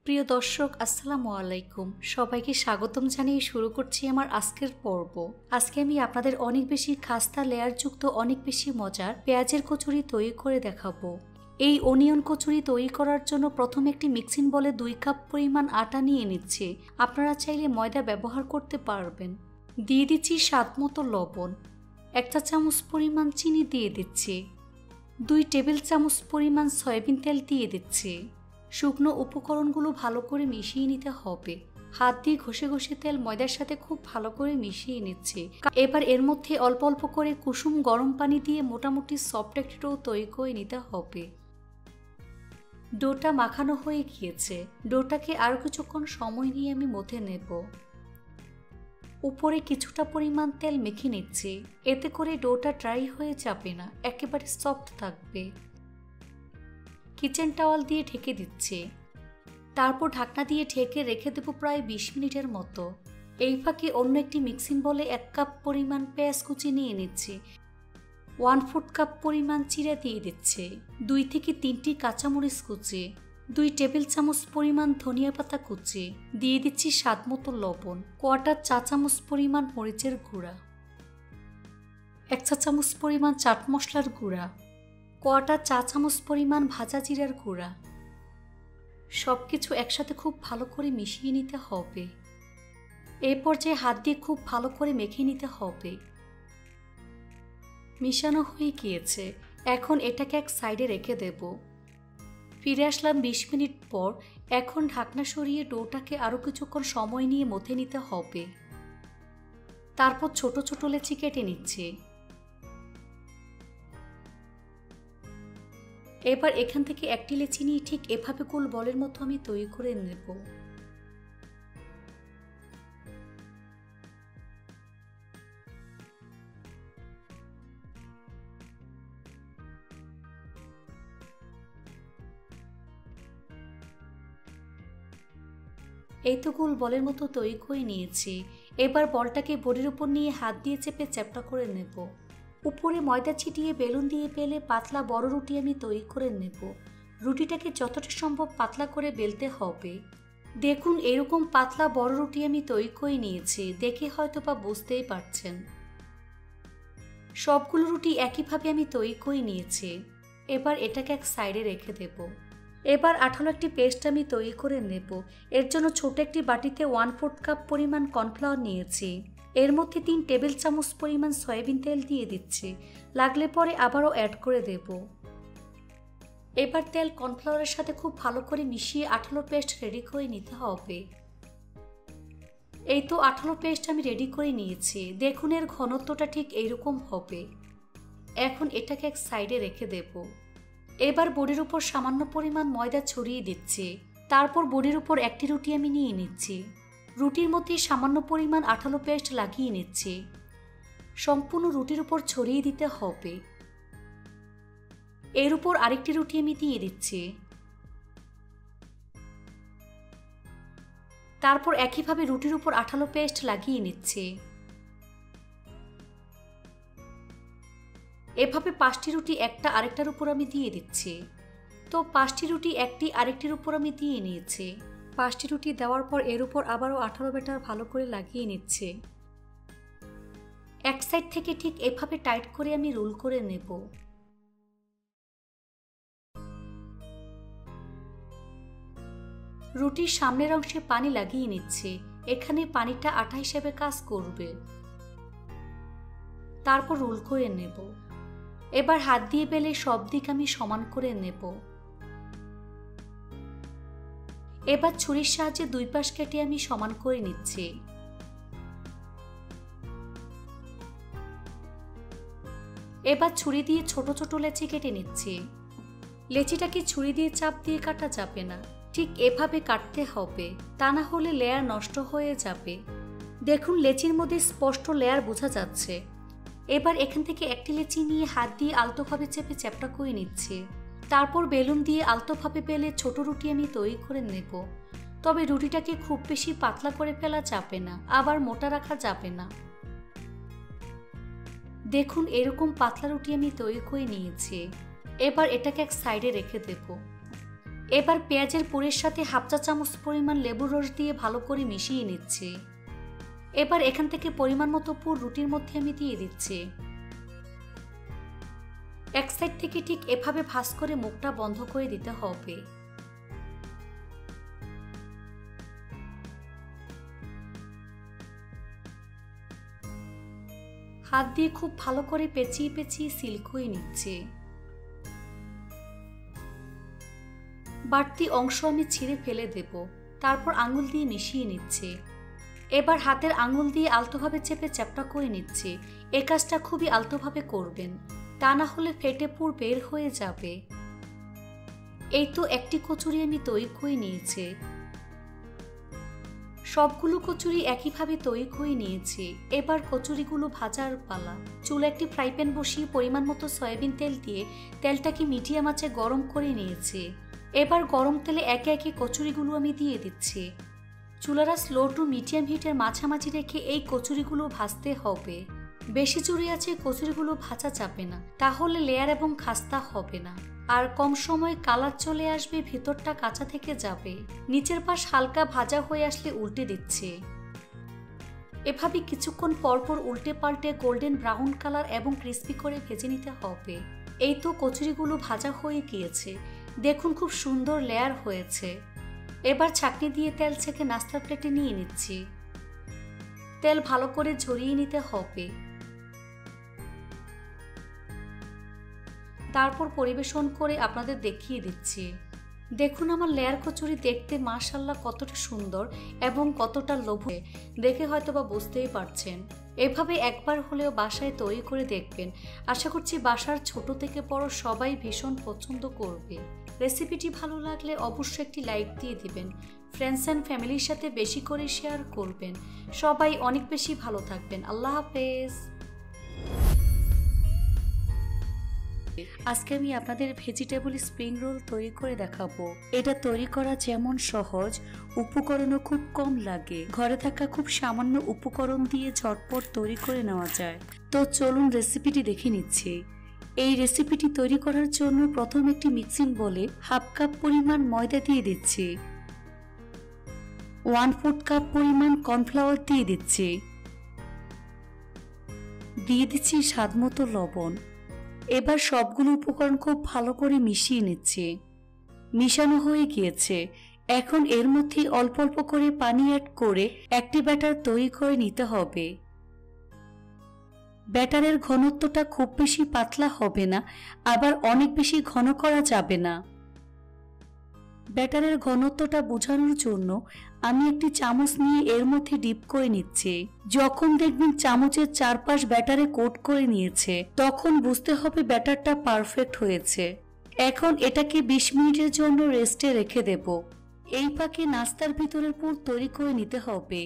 প্রিয় দর্শক আসসালামু আলাইকুম। সবাইকে স্বাগতম জানিয়ে শুরু করছি আমার আজকের পর্ব। আজকে আমি আপনাদের অনেক বেশি খাস্তা লেয়ারযুক্ত অনেক বেশি মজার পেঁয়াজের কচুরি তৈরি করে দেখাবো। এই অনিয়ন কচুরি তৈরি করার জন্য প্রথমে একটি মিক্সিং বলে 2 কাপ পরিমাণ আটা নিয়ে নিচ্ছি। আপনারা চাইলে ময়দা ব্যবহার করতে পারবেন। দিয়ে দিচ্ছি স্বাদমতো লবণ, 1 চা চামচ পরিমাণ চিনি দিয়ে দিচ্ছি, 2 টেবিল চামচ পরিমাণ সয়াবিন তেল দিয়ে দিচ্ছি। শুকনো উপকরণগুলো ভালো করে মিশিয়ে নিতে হবে। হাত দিয়ে ঘষে ঘষে তেল ময়দার সাথে খুব ভালো করে মিশিয়ে নিচ্ছি। এবার এর মধ্যে অল্প অল্প করে কুসুম গরম পানি দিয়ে মোটামুটি সফট একটা ডো তৈরি করে নিতে হবে। ডোটা মাখানো হয়ে গিয়েছে। ডোটাকে আরও কিছুক্ষণ সময় নিয়ে আমি মথে নেব। উপরে কিছুটা পরিমাণ তেল মেখে নিচ্ছি, এতে করে ডোটা ড্রাই হয়ে যাবে না, একেবারে সফট থাকবে। কিচেন টাওয়াল দিয়ে ঢেকে দিচ্ছি, তারপর ঢাকনা দিয়ে ঢেকে রেখে দেবো প্রায় 20 মিনিটের মতো। এই ফাঁকে অন্য একটি মিক্সিং বলে 1 কাপ পরিমাণ পেঁয়াজ কুচি নিয়ে নিচ্ছি, 1/4 কাপ পরিমাণ চিড়ে দিয়ে দিচ্ছে, 2 থেকে 3টি কাঁচামরিচ কুচি, 2 টেবিল চামচ পরিমাণ ধনিয়া পাতা কুচি, দিয়ে দিচ্ছি স্বাদমতো লবণ, 1/4 চা চামচ পরিমাণ মরিচের গুঁড়া, 1 চা চামচ পরিমাণ চাট মশলার গুঁড়া, 1/4 চা চামচ পরিমাণ ভাজা জিরার গুঁড়া। সবকিছু একসাথে খুব ভালো করে মিশিয়ে নিতে হবে। এই পর্যায়ে হাত দিয়ে খুব ভালো করে মেখে নিতে হবে। মিশানো হয়ে গিয়েছে, এখন এটাকে এক সাইডে রেখে দেব। ফিরে আসলাম 20 মিনিট পর। এখন ঢাকনা সরিয়ে ডোটাকে আরও কিছুক্ষণ সময় নিয়ে মথে নিতে হবে। তারপর ছোট ছোট লেচি কেটে নিচ্ছি। এবার এখান থেকে একটি লেচি নিয়ে ঠিক এভাবে গোল বলের মতো আমি তৈরি করে নেব। এই তো গোল বলের মতো তৈরি করে নিয়েছি। এবার বলটাকে বডির উপর নিয়ে হাত দিয়ে চেপে চ্যাপ্টা করে নেব। উপরে ময়দা ছিটিয়ে বেলুন দিয়ে বেলে পাতলা বড় রুটি আমি তৈরি করে নেব। রুটিটাকে যতটা সম্ভব পাতলা করে বেলতে হবে। দেখুন এরকম পাতলা বড় রুটি আমি তৈরি করে নিয়েছি, দেখে হয়তো বা বুঝতেই পারছেন। সবগুলো রুটি একইভাবে আমি তৈরি করে নিয়েছি। এবার এটাকে এক সাইডে রেখে দেব। এবার আঠালো একটি পেস্ট আমি তৈরি করে নেব। এর জন্য ছোট একটি বাটিতে 1/4 কাপ পরিমাণ কর্নফ্লাওয়ার নিয়েছি। এর মধ্যে 3 টেবিল চামচ পরিমাণ সয়াবিন তেল দিয়ে দিচ্ছি, লাগলে পরে আবারও অ্যাড করে দেব। এবার তেল কর্নফ্লাওয়ারের সাথে খুব ভালো করে মিশিয়ে আঠালো পেস্ট রেডি করে নিতে হবে। এই তো আঠালো পেস্ট আমি রেডি করে নিয়েছি। দেখুন এর ঘনত্বটা ঠিক এইরকম হবে। এখন এটাকে এক সাইডে রেখে দেব। এবার বডির উপর সামান্য পরিমাণ ময়দা ছড়িয়ে দিচ্ছি। তারপর বডির উপর একটি রুটি আমি নিয়ে নিচ্ছি। রুটির মধ্যে সামান্য পরিমাণ আঠালো পেস্ট লাগিয়ে নিচ্ছি। সম্পূর্ণ রুটির উপর ছড়িয়ে দিতে হবে। এর উপর আরেকটি রুটি আমি দিয়ে দিচ্ছি। তারপর একইভাবে রুটির উপর আঠালো পেস্ট লাগিয়ে নিচ্ছি। এভাবে 5টি রুটি একটা আরেকটার উপর আমি দিয়ে দিচ্ছি। তো 5টি রুটি একটি আরেকটির উপর আমি দিয়ে নিয়েছি। 5টি রুটি দেওয়ার পর এর উপর আবারও আঠালো ব্যাটার ভালো করে লাগিয়ে নিচ্ছে। এক সাইড থেকে ঠিক এভাবে টাইট করে আমি রোল করে নেব। রুটির সামনের অংশে পানি লাগিয়ে নিচ্ছে, এখানে পানিটা আটা হিসেবে কাজ করবে। তারপর রোল করে নেব। এবার হাত দিয়ে বেলে সব দিক আমি সমান করে নেব। এবার ছুরির সাহায্যে 2 পাশ কেটে আমি সমান করে নিচ্ছি। এবার ছুরি দিয়ে ছোট ছোট লেচি কেটে নিচ্ছি। লেচিটাকে ছুরি দিয়ে চাপ দিয়ে কাটা যাবে না, ঠিক এভাবে কাটতে হবে, তা না হলে লেয়ার নষ্ট হয়ে যাবে। দেখুন লেচির মধ্যে স্পষ্ট লেয়ার বোঝা যাচ্ছে। এবার এখান থেকে একটি লেচি নিয়ে হাত দিয়ে আলতোভাবে চেপে চ্যাপ্টা করে নিচ্ছি। তারপর বেলুন দিয়ে আলতোভাবে বেলে ছোট রুটি আমি তৈরি করে নেব। তবে রুটিটাকে খুব বেশি পাতলা করে ফেলা যাবে না, আবার মোটা রাখা যাবে না। দেখুন এরকম পাতলা রুটি আমি তৈরি করে নিয়েছি। এবার এটাকে এক সাইডে রেখে দেব। এবার পেঁয়াজের পুরের সাথে হাফ চা চামচ পরিমাণ লেবুর রস দিয়ে ভালো করে মিশিয়ে নিচ্ছি। এবার এখান থেকে পরিমাণ মতো পুর রুটির মধ্যে আমি দিয়ে দিচ্ছি। এক সাইড থেকে ঠিক এভাবে ভাঁজ করে মুখটা বন্ধ করে দিতে হবে। হাত দিয়ে খুব ভালো করে পেঁচিয়ে পেঁচিয়ে সিল করে নিচ্ছে। বাড়তি অংশ আমি ছিঁড়ে ফেলে দেব, তারপর আঙুল দিয়ে মিশিয়ে নিচ্ছে। এবার হাতের আঙুল দিয়ে আলতোভাবে চেপে চ্যাপটা করে নিচ্ছে। এই কাজটা খুবই আলতোভাবে করবেন, তা না হলে ফেটে পুর বের হয়ে যাবে। এই তো একটি কচুরি আমি তৈরি করে নিয়েছি। সবগুলো কচুরি একইভাবে তৈরি করে নিয়েছি। এবার কচুরিগুলো ভাজার পালা। চুলে একটি ফ্রাই প্যান বসিয়ে পরিমাণ মতো সয়াবিন তেল দিয়ে তেলটাকে মিডিয়াম আঁচে গরম করে নিয়েছি। এবার গরম তেলে একে একে কচুরিগুলো আমি দিয়ে দিচ্ছি। চুলাটা স্লো টু মিডিয়াম হিটের মাঝামাঝি রেখে এই কচুরিগুলো ভাজতে হবে। বেশি জোরে আছে কচুরিগুলো ভাজা যাবে না, তাহলে লেয়ার এবং খাস্তা হবে না। আর কম সময়ে কালার চলে আসবে, ভেতরটা কাঁচা থেকে যাবে। নিচের পাশ হালকা ভাজা হয়ে আসলে উল্টে দিচ্ছে। এভাবে কিছুক্ষণ পরপর উল্টে পাল্টে গোল্ডেন ব্রাউন কালার এবং ক্রিস্পি করে ভেজে নিতে হবে। এই তো কচুরিগুলো ভাজা হয়ে গিয়েছে, দেখুন খুব সুন্দর লেয়ার হয়েছে। এবার ছাঁকনি দিয়ে তেল ছেঁকে নাস্তার প্লেটে নিয়ে নিচ্ছি। তেল ভালো করে ঝরিয়ে নিতে হবে, তারপর পরিবেশন করে আপনাদের দেখিয়ে দিচ্ছি। দেখুন আমার লেয়ার কচুরি দেখতে মাশাআল্লাহ কতটা সুন্দর এবং কতটা লোভনীয়, দেখে হয়তো বা বুঝতেই পারছেন। এভাবে একবার হলেও বাসায় তৈরি করে দেখবেন। আশা করছি বাসার ছোট থেকে বড় সবাই ভীষণ পছন্দ করবে। রেসিপিটি ভালো লাগলে অবশ্যই একটি লাইক দিয়ে দিবেন। ফ্রেন্ডস অ্যান্ড ফ্যামিলির সাথে বেশি করে শেয়ার করবেন। সবাই অনেক বেশি ভালো থাকবেন। আল্লাহ হাফেজ। আজকে আমি আপনাদের ভেজিটেবল স্প্রিং রোল তৈরি করে দেখাবো। এটা তৈরি করা যেমন সহজ, উপকরণও খুব কম লাগে। ঘরে থাকা খুব সামান্য উপকরণ দিয়ে ঝটপট তৈরি করে নেওয়া যায়। তো চলুন রেসিপিটি দেখে নিচ্ছি। এই রেসিপিটি তৈরি করার জন্য প্রথম একটি মিক্সিং বোলে হাফ কাপ পরিমাণ ময়দা দিয়ে দিচ্ছি। 1/4 কাপ পরিমাণ কর্নফ্লাওয়ার দিয়ে দিচ্ছি। দিয়ে দিচ্ছি স্বাদমতো লবণ। এবার সবগুলো উপকরণ খুব ভালো করে মিশিয়ে নিচ্ছি। মিশানো হয়ে গিয়েছে। এখন এর মধ্যে অল্প অল্প করে পানি অ্যাড করে একটি ব্যাটার তৈরি করে নিতে হবে। ব্যাটারের ঘনত্বটা খুব বেশি পাতলা হবে না, আবার অনেক বেশি ঘন করা যাবে না। ব্যাটারের ঘনত্বটা বোঝানোর জন্য আমি একটি চামচ নিয়ে এর মধ্যে ডিপ করে নিচ্ছি। যখন দেখবেন চামচের চারপাশ ব্যাটারে কোট করে নিয়েছে, তখন বুঝতে হবে ব্যাটারটা পারফেক্ট হয়েছে। এখন এটাকে 20 মিনিটের জন্য রেস্টে রেখে দেব। এই পাকে নাস্তার ভিতরের পুর তৈরি করে নিতে হবে।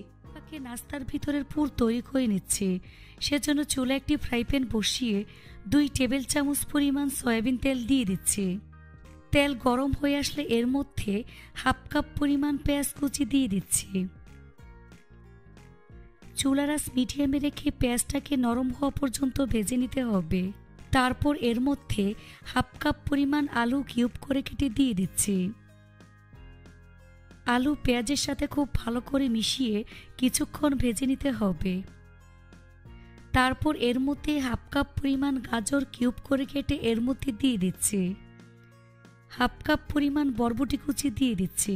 নাস্তার ভিতরের পুর তৈরি করে নিচ্ছি। সেজন্য চুলে একটি ফ্রাই প্যান বসিয়ে 2 টেবিল চামচ পরিমাণ সয়াবিন তেল দিয়ে দিচ্ছি। তেল গরম হয়ে আসলে এর মধ্যে হাফ কাপ পরিমাণ পেঁয়াজ কুচি দিয়ে দিচ্ছি। চুলার আঁচ মিডিয়ামে রেখে পেঁয়াজটাকে নরম হওয়া পর্যন্ত ভেজে নিতে হবে। তারপর এর মধ্যে হাফ কাপ পরিমাণ আলু কিউব করে কেটে দিয়ে দিচ্ছি। আলু পেঁয়াজের সাথে খুব ভালো করে মিশিয়ে কিছুক্ষণ ভেজে নিতে হবে। তারপর এর মধ্যে হাফ কাপ পরিমাণ গাজর কিউব করে কেটে এর মধ্যে দিয়ে দিচ্ছি। হাফ কাপ পরিমাণ বরবটি কুচি দিয়ে দিচ্ছি।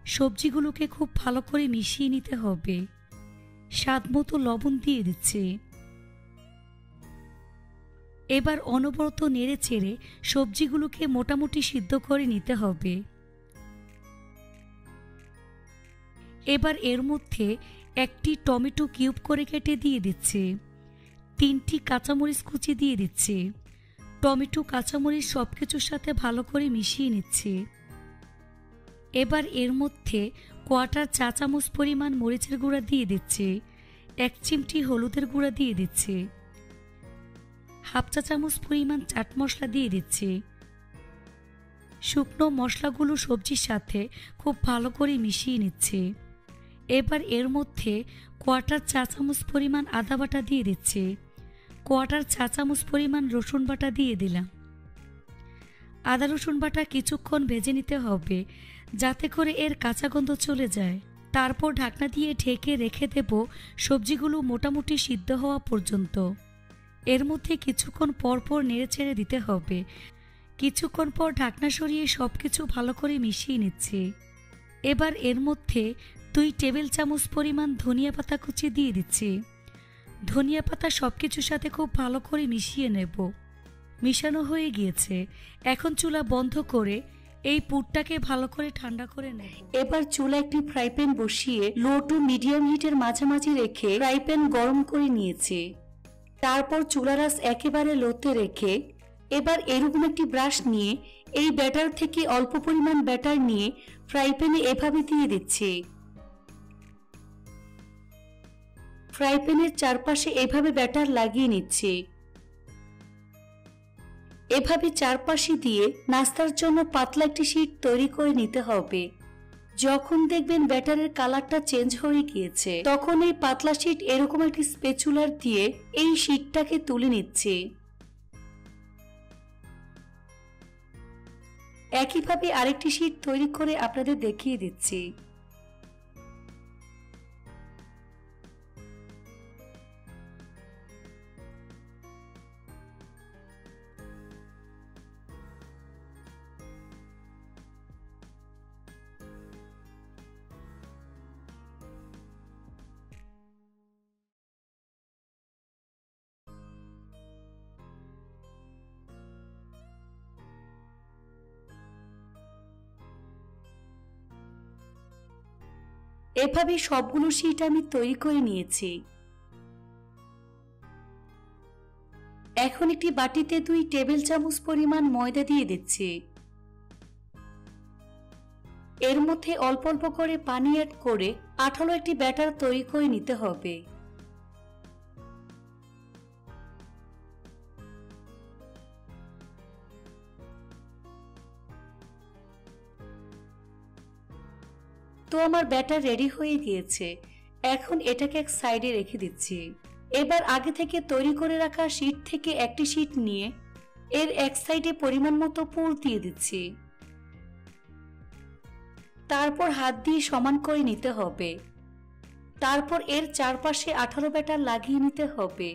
সবজিগুলোকে খুব ভালো করে মিশিয়ে নিতে হবে। স্বাদমতো লবণ দিয়ে দিচ্ছি। এবার অনবরত নেড়ে চেড়ে সবজিগুলোকে মোটামুটি সিদ্ধ করে নিতে হবে। এবার এর মধ্যে একটি টমেটো কিউব করে কেটে দিয়ে দিচ্ছি। 3টি কাঁচামরিচ কুচি দিয়ে দিচ্ছি। টমেটো কাঁচামরিচ সবকিছুর সাথে ভালো করে মিশিয়ে নিচ্ছি। এবার এর মধ্যে 1/4 চা চামচ পরিমাণ মরিচের গুঁড়া দিয়ে দিচ্ছি। 1 চিমটি হলুদের গুঁড়া দিয়ে দিচ্ছি। হাফ চা চামচ পরিমাণ চাট মশলা দিয়ে দিচ্ছি। শুকনো মশলাগুলো সবজির সাথে খুব ভালো করে মিশিয়ে নিচ্ছি। এবার এর মধ্যে 1/4 চা চামচ পরিমাণ আদা বাটা দিয়ে দিচ্ছি। 1/4 চা চামচ পরিমাণ রসুন বাটা দিয়ে দিলাম। আদা রসুন বাটা কিছুক্ষণ ভেজে নিতে হবে যাতে করে এর কাঁচা গন্ধ চলে যায়। তারপর ঢাকনা দিয়ে ঢেকে রেখে দেব সবজিগুলো মোটামুটি সিদ্ধ হওয়া পর্যন্ত। এর মধ্যে কিছুক্ষণ পর পর নেড়েচেড়ে দিতে হবে। কিছুক্ষণ পর ঢাকনা সরিয়ে সবকিছু ভালো করে মিশিয়ে নিচ্ছি। এবার এর মধ্যে 2 টেবিল চামচ পরিমাণ ধনিয়া পাতা কুচি দিয়ে দিচ্ছি। ধনিয়া পাতা সবকিছুর সাথে খুব ভালো করে মিশিয়ে নেব। মিশানো হয়ে গিয়েছে। এখন চুলা বন্ধ করে এই পুরটাকে ভালো করে ঠান্ডা করে নেব। এবার চুলা একটি ফ্রাই প্যান বসিয়ে লো টু মিডিয়াম হিটের মাঝামাঝি রেখে ফ্রাই প্যান গরম করে নিয়েছি। তারপর চুলার আঁচ একেবারে লোতে রেখে এবার এরকম একটি ব্রাশ নিয়ে এই ব্যাটার থেকে অল্প পরিমাণ ব্যাটার নিয়ে ফ্রাই প্যানে এভাবে দিয়ে দিচ্ছি। ফ্রাই প্যানের চারপাশে এভাবে ব্যাটার লাগিয়ে নিচ্ছি। এভাবে চারপাশে দিয়ে নাস্তার জন্য পাতলা একটি শীট তৈরি করে নিতে হবে। যখন দেখবেন ব্যাটারের কালারটা চেঞ্জ হয়ে গিয়েছে তখন এই পাতলা শীট এরকম একটি স্প্যাচুলার দিয়ে এই শীটটাকে তুলে নিচ্ছি। একইভাবে আরেকটি শীট তৈরি করে আপনাদের দেখিয়ে দিচ্ছি। এভাবে সবগুলো শীট আমি তৈরি করে নিয়েছি। এখন একটি বাটিতে 2 টেবিল চামচ পরিমাণ ময়দা দিয়ে দিচ্ছি। এর মধ্যে অল্প অল্প করে পানি অ্যাড করে আঠালো একটি ব্যাটার তৈরি করে নিতে হবে। তো আমার ব্যাটার রেডি হয়ে গিয়েছে। এখন এটাকে এক সাইডে রেখে দিচ্ছি। এবার আগে থেকে তৈরি করে রাখা শীট থেকে একটি শীট নিয়ে এর এক সাইডে পরিমাণ মতো পুর দিয়ে দিচ্ছি। তারপর হাত দিয়ে সমান করে নিতে হবে। তারপর এর চারপাশে আঠালো ব্যাটার লাগিয়ে নিতে হবে।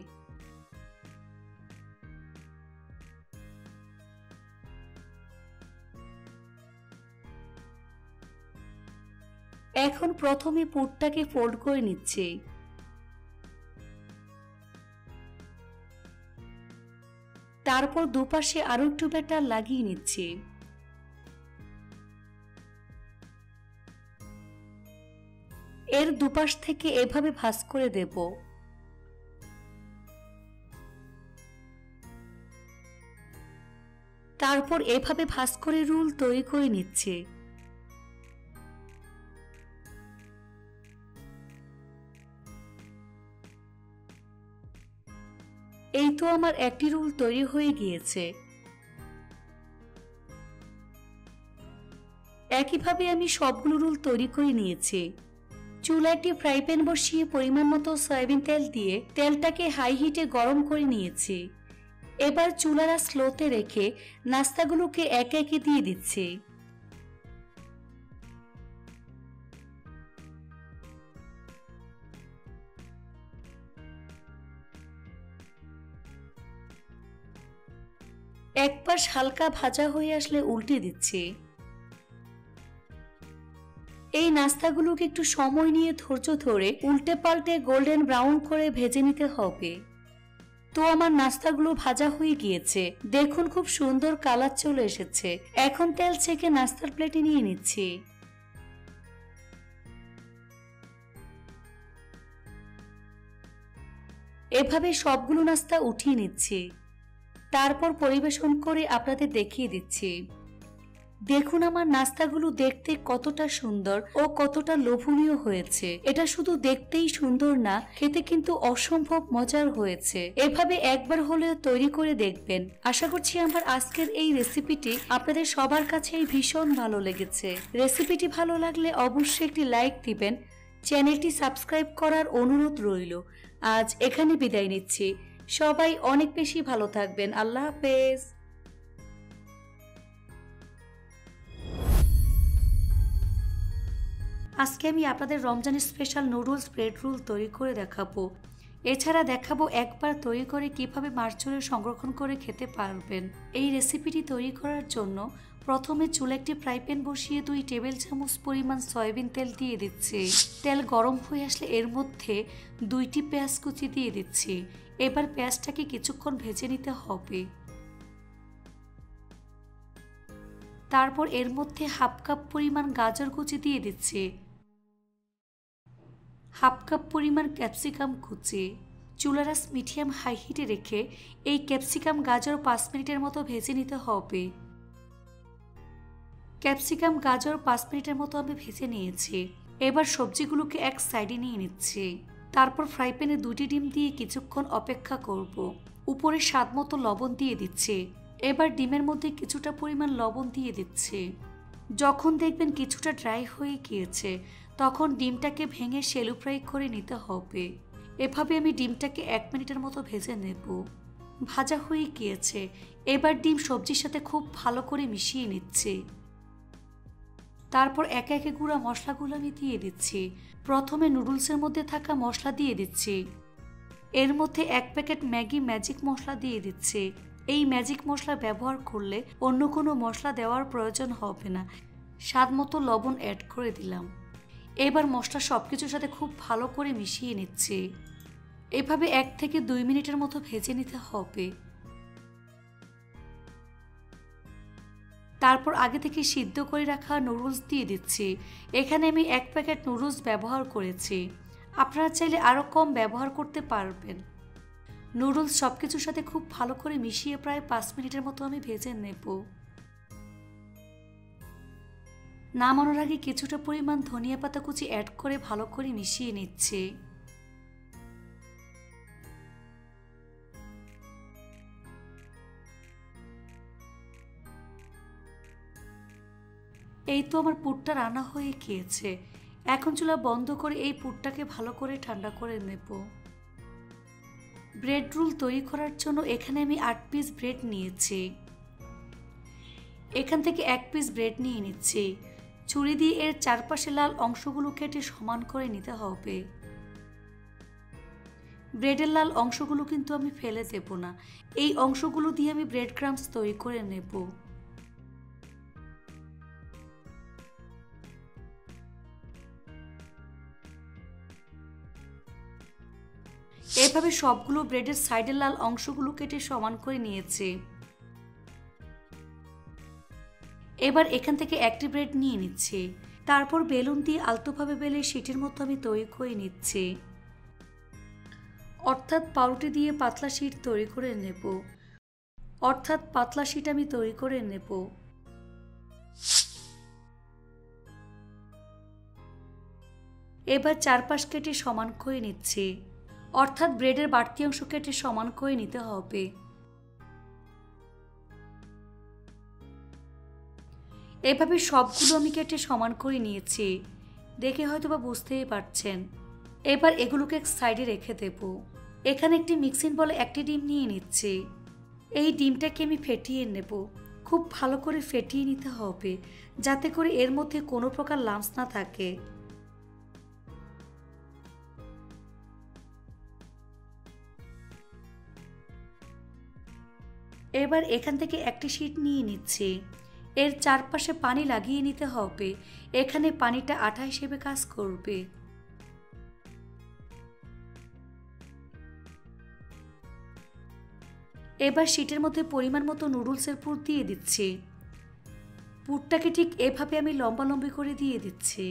এখন প্রথমে পুরটাকে ফোল্ড করে নিচ্ছি। তারপর দুপাশে আরো একটু ব্যাটার লাগিয়ে নিচ্ছি। এর দুপাশ থেকে এভাবে ভাঁজ করে দেব। তারপর এভাবে ভাঁজ করে রোল তৈরি করে নিচ্ছি। এই তো আমার একটি রোল তৈরি হয়ে গিয়েছে। একইভাবে আমি সবগুলো রোল তৈরি করে নিয়েছি। চুলায় একটি ফ্রাই প্যান বসিয়ে পরিমাণ মতো সয়াবিন তেল দিয়ে তেলটাকে হাই হিটে গরম করে নিয়েছি। এবার চুলার আঁচ স্লোতে রেখে নাস্তাগুলোকে একে একে দিয়ে দিচ্ছি। এক পাশ হালকা ভাজা হয়ে আসলে উল্টে দিচ্ছি। এই নাস্তাগুলোকে একটু সময় নিয়ে ধৈর্য ধরে উল্টে পাল্টে গোল্ডেন ব্রাউন করে ভেজে নিতে হবে। তো আমার নাস্তাগুলো ভাজা হয়ে গিয়েছে। দেখুন খুব সুন্দর কালার চলে এসেছে। এখন তেল ছেঁকে নাস্তার প্লেটে নিয়ে নিচ্ছি। এভাবে সবগুলো নাস্তা উঠিয়ে নিচ্ছি। তারপর পরিবেশন করে আপনাদের দেখিয়ে দিচ্ছি। দেখুন আমার নাস্তাগুলো দেখতে কতটা সুন্দর ও কতটা লোভনীয় হয়েছে। এটা শুধু দেখতেই সুন্দর না, খেতে কিন্তু অসম্ভব মজার হয়েছে। এভাবে একবার হলেও তৈরি করে দেখবেন। আশা করছি আমার আজকের এই রেসিপিটি আপনাদের সবার কাছেই ভীষণ ভালো লেগেছে। রেসিপিটি ভালো লাগলে অবশ্যই একটি লাইক দিবেন। চ্যানেলটি সাবস্ক্রাইব করার অনুরোধ রইল। আজ এখানে বিদায় নিচ্ছি। সবাই অনেক বেশি ভালো থাকবেন। আল্লাহ হাফেজ। আজকে আমি আপনাদের রমজানের স্পেশাল নুডলস ব্রেড রোল তৈরি করে দেখাবো। এছাড়া দেখাবো একবার তৈরি করে কিভাবে মাস জুড়ে সংরক্ষণ করে খেতে পারবেন। এই রেসিপিটি তৈরি করার জন্য প্রথমে চুলে একটি ফ্রাই প্যান বসিয়ে 2 টেবিল চামচ পরিমাণ সয়াবিন তেল দিয়ে দিচ্ছি। তেল গরম হয়ে আসলে এর মধ্যে 2টি পেঁয়াজ কুচি দিয়ে দিচ্ছি। এবার পেঁয়াজটাকে কিছুক্ষণ ভেজে নিতে হবে। তারপর এর মধ্যে হাফ কাপ পরিমাণ গাজর কুচি দিয়ে দিচ্ছি, হাফ কাপ পরিমাণ ক্যাপসিকাম কুচি। চুলার আঁচ মিডিয়াম হাই হিটে রেখে এই ক্যাপসিকাম গাজর 5 মিনিটের মতো ভেজে নিতে হবে। ক্যাপসিকাম গাজর 5 মিনিটের মতো আমি ভেজে নিয়েছি। এবার সবজিগুলোকে এক সাইডে নিয়ে নিচ্ছি। তারপর ফ্রাই প্যানে 2টি ডিম দিয়ে কিছুক্ষণ অপেক্ষা করব। উপরে স্বাদ মতো লবণ দিয়ে দিচ্ছি। এবার ডিমের মধ্যে কিছুটা পরিমাণ লবণ দিয়ে দিচ্ছি। যখন দেখবেন কিছুটা ড্রাই হয়ে গিয়েছে তখন ডিমটাকে ভেঙে শ্যালো ফ্রাই করে নিতে হবে। এভাবে আমি ডিমটাকে 1 মিনিটের মতো ভেজে নেব। ভাজা হয়ে গিয়েছে। এবার ডিম সবজির সাথে খুব ভালো করে মিশিয়ে নিচ্ছি। তারপর একে একে গুঁড়া মশলাগুলো আমি দিয়ে দিচ্ছি। প্রথমে নুডলসের মধ্যে থাকা মশলা দিয়ে দিচ্ছি। এর মধ্যে 1 প্যাকেট ম্যাগি ম্যাজিক মশলা দিয়ে দিচ্ছি। এই ম্যাজিক মশলা ব্যবহার করলে অন্য কোনো মশলা দেওয়ার প্রয়োজন হবে না। স্বাদ মতো লবণ অ্যাড করে দিলাম। এবার মশলা সব কিছুর সাথে খুব ভালো করে মিশিয়ে নিচ্ছি। এভাবে 1 থেকে 2 মিনিটের মতো ভেজে নিতে হবে। তারপর আগে থেকে সিদ্ধ করে রাখা নুডলস দিয়ে দিচ্ছি। এখানে আমি 1 প্যাকেট নুডলস ব্যবহার করেছি। আপনারা চাইলে আরও কম ব্যবহার করতে পারবেন। নুডলস সব কিছুর সাথে খুব ভালো করে মিশিয়ে প্রায় 5 মিনিটের মতো আমি ভেজে নেব। নামানোর আগে কিছুটা পরিমাণ ধনিয়া পাতা কুচি অ্যাড করে ভালো করে মিশিয়ে নিচ্ছি। এই তো আমার পুরটা রান্না হয়ে গিয়েছে। এখন চুলা বন্ধ করে এই পুরটাকে ভালো করে ঠান্ডা করে নেব। ব্রেড রোল তৈরি করার জন্য এখানে আমি 8 পিস ব্রেড নিয়েছি। এখান থেকে 1 পিস ব্রেড নিয়ে নিচ্ছি। ছুরি দিয়ে এর চারপাশে লাল অংশগুলো কেটে সমান করে নিতে হবে। ব্রেডের লাল অংশগুলো কিন্তু আমি ফেলে দেব না। এই অংশগুলো দিয়ে আমি ব্রেড ক্রাম্বস তৈরি করে নেব। এভাবে সবগুলো ব্রেডের সাইডের লাল অংশগুলো কেটে সমান করে নিয়েছি। এবার এখান থেকে একটি ব্রেড নিয়ে নিচ্ছি। তারপর বেলুন দিয়ে আলতোভাবে বেলে শীটের মতো আমি তৈরি করে নিচ্ছি। অর্থাৎ পাউরুটি দিয়ে পাতলা শীট তৈরি করে নেব। এবার চারপাশ কেটে সমান করে নিচ্ছি। অর্থাৎ ব্রেডের বাড়তি অংশ কেটে সমান করে নিতে হবে। এভাবে সবগুলো আমি কেটে সমান করে নিয়েছি। দেখে হয়তো বা বুঝতেই পারছেন। এবার এগুলোকে এক সাইডে রেখে দেব। এখানে একটি মিক্সিং বলে একটি ডিম নিয়ে নিচ্ছি। এই ডিমটাকে আমি ফেটিয়ে নেব। খুব ভালো করে ফেটিয়ে নিতে হবে যাতে করে এর মধ্যে কোনো প্রকার লাম্পস না থাকে। এবার এখান থেকে একটি শীট নিয়ে নিচ্ছি। এর চারপাশে পানি লাগিয়ে নিতে হবে। এখানে পানিটা আঠা হিসেবে কাজ করবে। এবার শীটের মধ্যে পরিমাণ মতো নুডলসের পুর দিয়ে দিচ্ছি। পুরটাকে ঠিক এভাবে আমি লম্বালম্বি করে দিয়ে দিচ্ছি।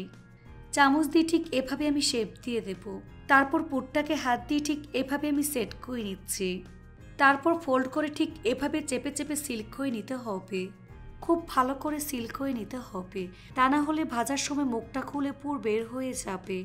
চামচ দিয়ে ঠিক এভাবে আমি শেপ দিয়ে দেব। তারপর পুরটাকে হাত দিয়ে ঠিক এভাবে আমি সেট করে নিচ্ছি। তারপর ফোল্ড করে ঠিক এভাবে চেপে চেপে সিল করে নিতে হবে। খুব ভালো করে সিল করে নিতে হবে, তা না হলে ভাজার সময় মুখটা খুলে পুর বের হয়ে যাবে।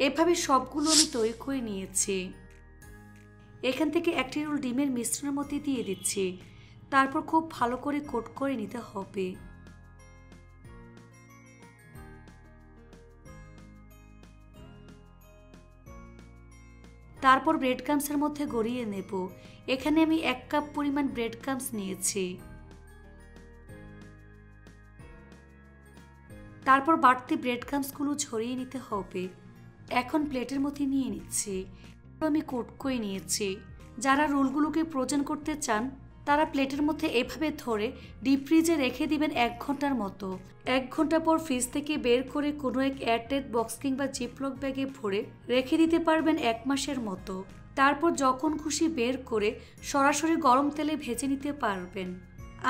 এভাবে সবগুলো আমি তৈরি করে নিয়েছি। এখান থেকে একটি রোল ডিমের মিশ্রণের মধ্যে দিয়ে দিচ্ছি। তারপর খুব ভালো করে কোট করে নিতে হবে। তারপর ব্রেড ক্রাম্বসের মধ্যে গড়িয়ে নেব। এখানে আমি 1 কাপ পরিমাণ ব্রেড ক্রাম্বস নিয়েছি। তারপর বাড়তি ব্রেড ক্রাম্বসগুলো ছড়িয়ে নিতে হবে। এখন প্লেটের মধ্যে নিয়ে নিচ্ছি। আমি কোট করে নিয়েছি। যারা রোলগুলোকে ফ্রোজেন করতে চান তারা প্লেটের মধ্যে এভাবে ধরে ডিপ ফ্রিজে রেখে দিবেন 1 ঘন্টার মতো। 1 ঘন্টা পর ফ্রিজ থেকে বের করে কোনো এক এয়ারটাইট বক্স কিংবা জিপলক ব্যাগে ভরে রেখে দিতে পারবেন 1 মাসের মতো। তারপর যখন খুশি বের করে সরাসরি গরম তেলে ভেজে নিতে পারবেন।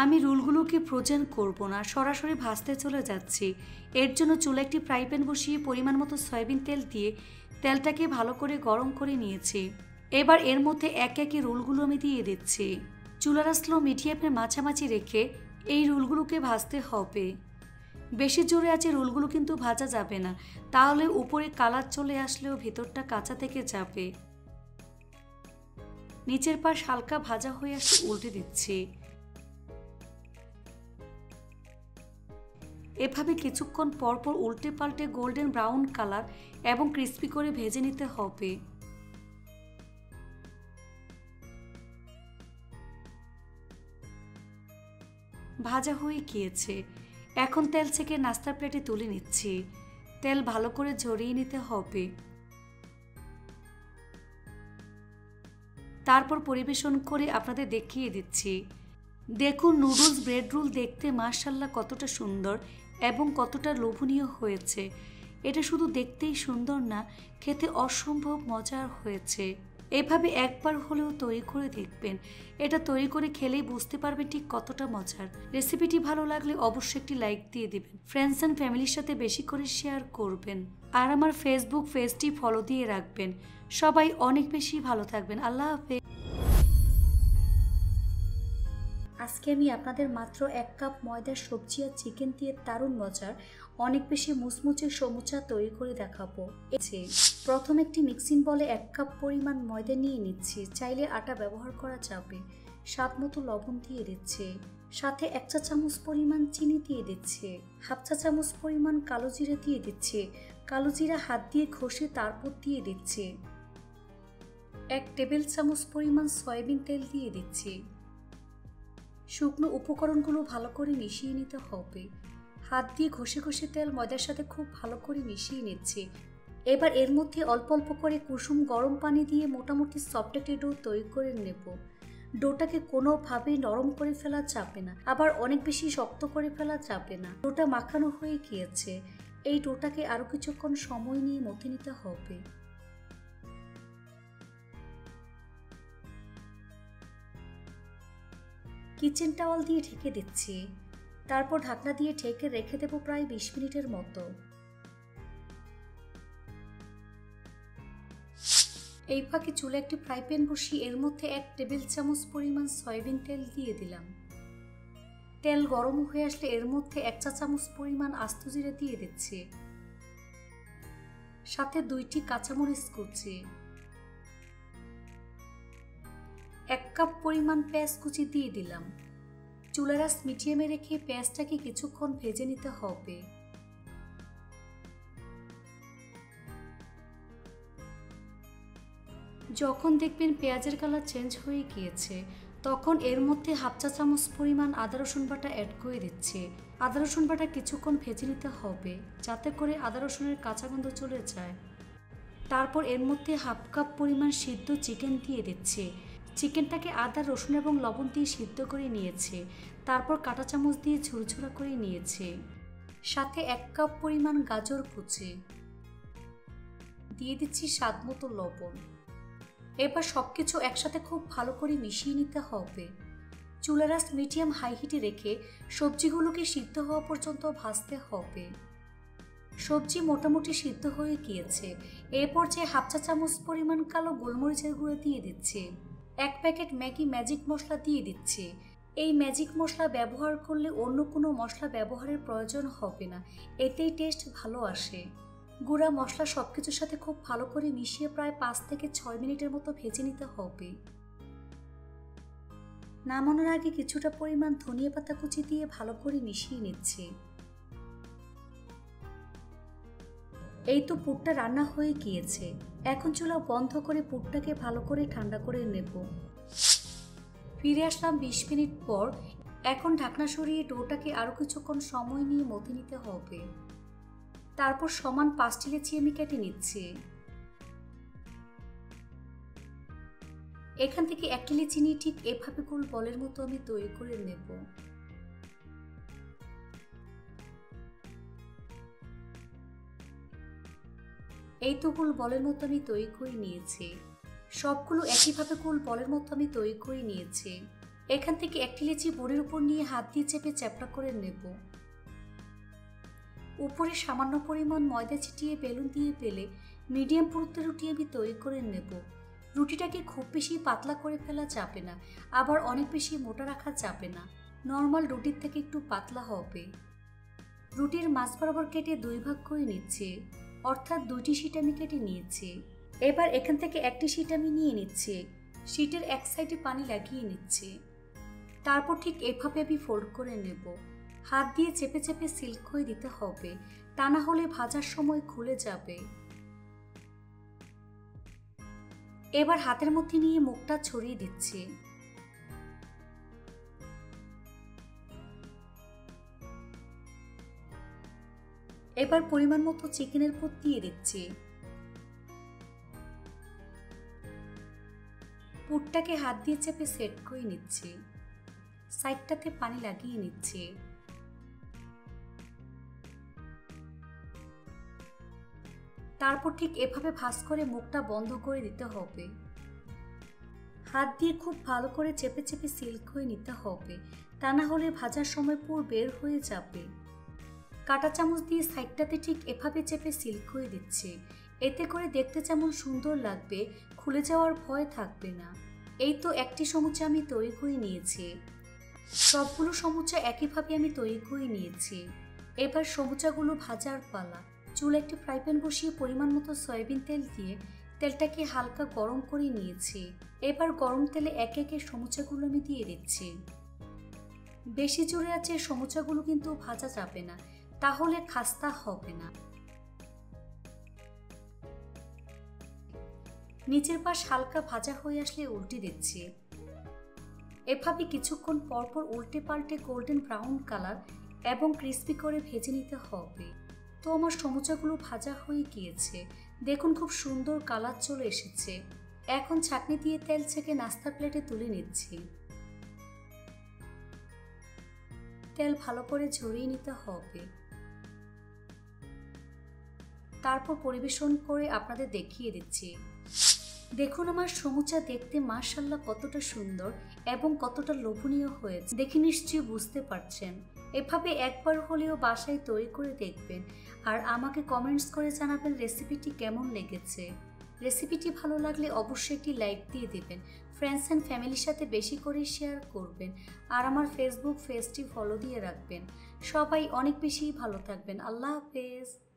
আমি রোলগুলোকে ফ্রোজেন করব না, সরাসরি ভাজতে চলে যাচ্ছি। এর জন্য চুলায় একটি ফ্রাই প্যান বসিয়ে পরিমাণ মতো সয়াবিন তেল দিয়ে তেলটাকে ভালো করে গরম করে নিয়েছি। এবার এর মধ্যে এক একে রোলগুলো আমি দিয়ে দিচ্ছি। চুলার স্লো মিডিয়ামের মাঝামাঝি রেখে এই রোলগুলোকে ভাজতে হবে। বেশি জোরে আছে রোলগুলো কিন্তু ভাজা যাবে না, তাহলে উপরে কালার চলে আসলেও ভেতরটা কাঁচা থেকে যাবে। নিচের পাশ হালকা ভাজা হয়ে আসলে উল্টে দিচ্ছি। এভাবে কিছুক্ষণ পরপর উল্টে পাল্টে গোল্ডেন ব্রাউন কালার এবং ক্রিস্পি করে ভেজে নিতে হবে। ভাজা হয়ে গিয়েছে। এখন তেল থেকে নাস্তার প্লেটে তুলে নিচ্ছি। তেল ভালো করে ঝরিয়ে নিতে হবে। তারপর পরিবেশন করে আপনাদের দেখিয়ে দিচ্ছি। দেখুন নুডলস ব্রেড রোল দেখতে মাশাআল্লাহ কতটা সুন্দর এবং কতটা লোভনীয় হয়েছে। এটা শুধু দেখতেই সুন্দর না, খেতে অসম্ভব মজার হয়েছে। এভাবে একবার হলেও তৈরি করে দেখবেন। এটা তৈরি করে খেলেই বুঝতে পারবেন ঠিক কতটা মজার। রেসিপিটি ভালো লাগলে অবশ্যই একটি লাইক দিয়ে দিবেন। ফ্রেন্ডস অ্যান্ড ফ্যামিলির সাথে বেশি করে শেয়ার করবেন। আর আমার ফেসবুক পেজটি ফলো দিয়ে রাখবেন। সবাই অনেক বেশি ভালো থাকবেন। আল্লাহ হাফেজ। আজকে আমি আপনাদের মাত্র 1 কাপ ময়দার সবজি আর চিকেন দিয়ে দারুণ মজার অনেক বেশি মুচমুচে সমুচা তৈরি করে দেখাবো। প্রথম একটি মিক্সিং বলে 1 কাপ পরিমাণ ময়দা নিয়ে নিচ্ছি। চাইলে আটা ব্যবহার করা যাবে। স্বাদ মতো লবণ দিয়ে দিচ্ছি। সাথে 1 চা চামচ পরিমাণ চিনি দিয়ে দিচ্ছি। হাফ চা চামচ পরিমাণ কালো জিরা দিয়ে দিচ্ছি। কালো জিরা হাত দিয়ে ঘষে তারপর দিয়ে দিচ্ছি। 1 টেবিল চামচ পরিমাণ সয়াবিন তেল দিয়ে দিচ্ছি। শুকনো উপকরণগুলো ভালো করে মিশিয়ে নিতে হবে। হাত দিয়ে ঘষে ঘষে তেল ময়দার সাথে খুব ভালো করে মিশিয়ে নিচ্ছি। এবার এর মধ্যে অল্প অল্প করে কুসুম গরম পানি দিয়ে মোটামুটি সফট একটা ডো তৈরি করে নেব। ডোটাকে কোনোভাবেই নরম করে ফেলা যাবে না, আবার অনেক বেশি শক্ত করে ফেলা যাবে না। ডোটা মাখানো হয়ে গিয়েছে। এই ডোটাকে আরও কিছুক্ষণ সময় নিয়ে মথে নিতে হবে। কিচেন টাওয়াল দিয়ে ঢেকে দিচ্ছি। তারপর ঢাকনা দিয়ে ঢেকে রেখে দেব প্রায় 20 মিনিটের মতো। এই ফাঁকে চুলে একটি ফ্রাই প্যান বসিয়ে এর মধ্যে 1 টেবিল চামচ পরিমাণ সয়াবিন তেল দিয়ে দিলাম। তেল গরম হয়ে আসলে এর মধ্যে 1 চা চামচ পরিমাণ আস্ত জিরে দিয়ে দিচ্ছি। সাথে 2টি কাঁচামরিচ কুচি, 1 কাপ পরিমাণ পেঁয়াজ কুচি দিয়ে দিলাম। চুলার আঁচ মিডিয়ামে রেখে পেঁয়াজটাকে কিছুক্ষণ ভেজে নিতে হবে। যখন দেখবেন পেঁয়াজের কালার চেঞ্জ হয়ে গিয়েছে, তখন এর মধ্যে হাফ চা চামচ পরিমাণ আদা রসুন বাটা অ্যাড করে দিচ্ছি। আদা রসুন বাটা কিছুক্ষণ ভেজে নিতে হবে, যাতে করে আদা রসুনের কাঁচা গন্ধ চলে যায়। তারপর এর মধ্যে হাফ কাপ পরিমাণ সিদ্ধ চিকেন দিয়ে দিচ্ছি। চিকেনটাকে আদা রসুন এবং লবণ দিয়ে সিদ্ধ করে নিয়েছে। তারপর কাঁটা চামচ দিয়ে ঝুরঝুরা করে নিয়েছে। সাথে 1 কাপ পরিমাণ গাজর কুচি দিয়ে দিচ্ছি, স্বাদ মতো লবণ। এবার সবকিছু একসাথে খুব ভালো করে মিশিয়ে নিতে হবে। চুলার আঁচ মিডিয়াম হাই হিটে রেখে সবজিগুলোকে সিদ্ধ হওয়া পর্যন্ত ভাজতে হবে। সবজি মোটামুটি সিদ্ধ হয়ে গিয়েছে। এরপর যে হাফ চা চামচ পরিমাণ কালো গোলমরিচের গুঁড়ো দিয়ে দিচ্ছি। 1 প্যাকেট ম্যাগি ম্যাজিক মশলা দিয়ে দিচ্ছি। এই ম্যাজিক মশলা ব্যবহার করলে অন্য কোনো মশলা ব্যবহারের প্রয়োজন হবে না, এতেই টেস্ট ভালো আসে। গুঁড়া মশলা সবকিছুর সাথে খুব ভালো করে মিশিয়ে প্রায় 5 থেকে 6 মিনিটের মতো ভেজে নিতে হবে। নামানোর আগে কিছুটা পরিমাণ ধনিয়া পাতা কুচি দিয়ে ভালো করে মিশিয়ে নিচ্ছি। এই তো পুরটা রান্না হয়ে গিয়েছে। এখন চুলা বন্ধ করে পুরটাকে ভালো করে ঠান্ডা করে নেব। ফিরে আসলাম 20 মিনিট পর। এখন ঢাকনা সরিয়ে ডোটাকে আরো কিছুক্ষণ সময় নিয়ে মথে নিতে হবে। তারপর সমান 5টি লেচি আমি কেটে নিচ্ছি। এখান থেকে 1টি লেচি নিয়ে ঠিক এভাবে গোল বলের মতো আমি তৈরি করে নেব। এই তো গোল বলের মতো আমি তৈরি করে নিয়েছি। সবগুলো একইভাবে গোল বলের মতো আমি তৈরি করে নিয়েছি। এখান থেকে 1টি লেচি বোর্ডের উপর নিয়ে হাত দিয়ে চেপে চ্যাপটা করে নেব। উপরে সামান্য পরিমাণ ময়দা ছিটিয়ে বেলুন দিয়ে বেলে মিডিয়াম পুরুত্বের রুটি আমি তৈরি করে নেব। রুটিটাকে খুব বেশি পাতলা করে ফেলা যাবে না, আবার অনেক বেশি মোটা রাখা যাবে না। নর্মাল রুটির থেকে একটু পাতলা হবে। রুটির মাঝ বরাবর কেটে 2 ভাগ করে নিচ্ছি, অর্থাৎ 2টি শিট আমি কেটে নিয়েছি। এবার এখান থেকে 1টি শিট আমি নিয়ে নিচ্ছি। শিটের এক সাইডে পানি লাগিয়ে নিচ্ছি। তারপর ঠিক এভাবে আমি ফোল্ড করে নেব। হাত দিয়ে চেপে চেপে সিল করে দিতে হবে, তা না হলে ভাজার সময় খুলে যাবে। এবার হাতের মধ্যে নিয়ে মুখটা ছড়িয়ে দিচ্ছি। এবার পরিমাণ মতো চিকেনের পুর দিয়ে দিচ্ছি। পুরটাকে হাত দিয়ে চেপে সেট করে নিচ্ছি। সাইডটাতে পানি লাগিয়ে নিচ্ছি। তারপর ঠিক এভাবে ভাঁজ করে মুখটা বন্ধ করে দিতে হবে। হাত দিয়ে খুব ভালো করে চেপে চেপে সিল করে নিতে হবে, তা না হলে ভাজার সময় পুর বের হয়ে যাবে। কাঁটা চামচ দিয়ে সাইডটাতে ঠিক এভাবে চেপে সিল করে দিচ্ছি। এতে করে দেখতে যেমন সুন্দর লাগবে, খুলে যাওয়ার ভয় থাকবে না। এই তো 1টি সমুচা আমি তৈরি করে নিয়েছি। সবগুলো সমুচা একইভাবে আমি তৈরি করে নিয়েছি। এবার সমুচাগুলো ভাজার পালা। চুলে একটি ফ্রাই প্যান বসিয়ে পরিমাণ মতো সয়াবিন তেল দিয়ে তেলটাকে হালকা গরম করে নিয়েছি। এবার গরম তেলে একে একে সমুচাগুলো আমি দিয়ে দিচ্ছি। বেশি জোরে আছে সমুচাগুলো কিন্তু ভাজা যাবে না, তাহলে খাস্তা হবে না। নিচের পাশ হালকা ভাজা হয়ে আসলে উল্টে দিচ্ছি। এভাবে কিছুক্ষণ পরপর উল্টে পাল্টে গোল্ডেন ব্রাউন কালার এবং ক্রিস্পি করে ভেজে নিতে হবে। তো আমার সমুচাগুলো ভাজা হয়ে গিয়েছে, দেখুন খুব সুন্দর কালার চলে এসেছে। এখন ছাঁকনি দিয়ে তেল ছেঁকে নাস্তার প্লেটে তুলে নিচ্ছি। তেল ভালো করে ঝরিয়ে নিতে হবে। তারপর পরিবেশন করে আপনাদের দেখিয়ে দিচ্ছি। দেখুন আমার সমুচা দেখতে মাশাআল্লাহ কতটা সুন্দর এবং কতটা লোভনীয় হয়েছে, দেখে নিশ্চয়ই বুঝতে পারছেন। এভাবে একবার হলেও বাসায় তৈরি করে দেখবেন আর আমাকে কমেন্টস করে জানাবেন রেসিপিটি কেমন লেগেছে। রেসিপিটি ভালো লাগলে অবশ্যই একটি লাইক দিয়ে দেবেন, ফ্রেন্ডস অ্যান্ড ফ্যামিলির সাথে বেশি করে শেয়ার করবেন আর আমার ফেসবুক পেজটি ফলো দিয়ে রাখবেন। সবাই অনেক বেশি ভালো থাকবেন। আল্লাহ হাফেজ।